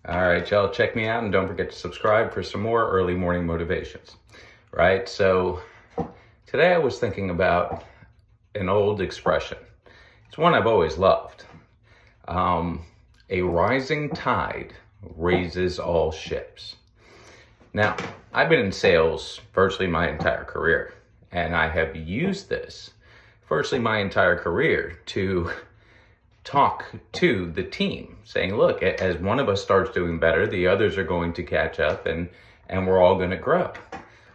All right, y'all, check me out and don't forget to subscribe for some more early morning motivations. Right? So today I was thinking about an old expression. It's one I've always loved. A rising tide raises all ships. Now, I've been in sales virtually my entire career, and I have used this virtually my entire career to talk to the team, saying, look, as one of us starts doing better, the others are going to catch up and we're all going to grow.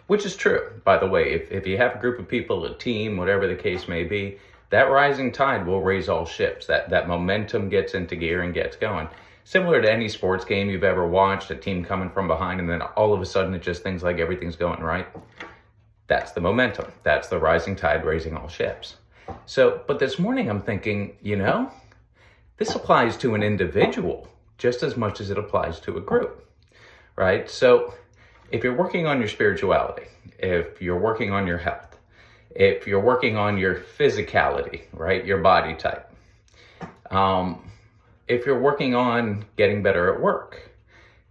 Which is true, by the way. If you have a group of people, a team, whatever the case may be, that rising tide will raise all ships. That momentum gets into gear and gets going. Similar to any sports game you've ever watched, a team coming from behind and then all of a sudden it just things like everything's going right. That's the momentum. That's the rising tide raising all ships. So, but this morning I'm thinking, this applies to an individual just as much as it applies to a group, right? So if you're working on your spirituality, if you're working on your health, if you're working on your physicality, right, your body type, if you're working on getting better at work,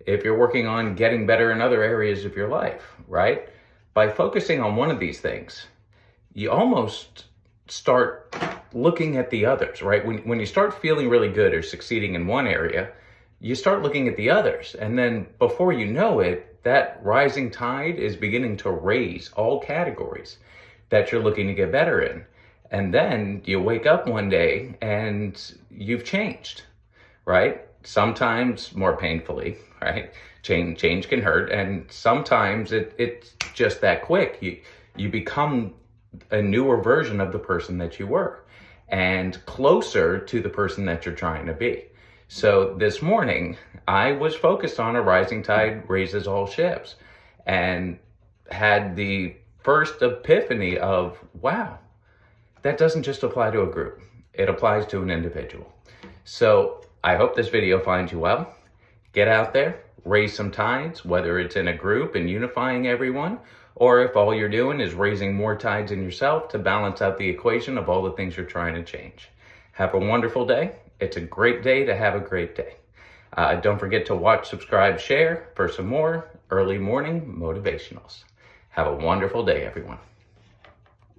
if you're working on getting better in other areas of your life, right, by focusing on one of these things, you almost start looking at the others, right? When you start feeling really good or succeeding in one area, you start looking at the others. And then before you know it, that rising tide is beginning to raise all categories that you're looking to get better in. And then you wake up one day and you've changed, right? Sometimes more painfully, right? Change can hurt. And sometimes it's just that quick. You become a newer version of the person that you were and closer to the person that you're trying to be. So this morning, I was focused on a rising tide raises all ships and had the first epiphany of, wow, that doesn't just apply to a group. It applies to an individual. So I hope this video finds you well. Get out there, raise some tides, whether it's in a group and unifying everyone, or if all you're doing is raising more tides in yourself to balance out the equation of all the things you're trying to change. Have a wonderful day. It's a great day to have a great day. Don't forget to watch, subscribe, share for some more early morning motivationals. Have a wonderful day, everyone.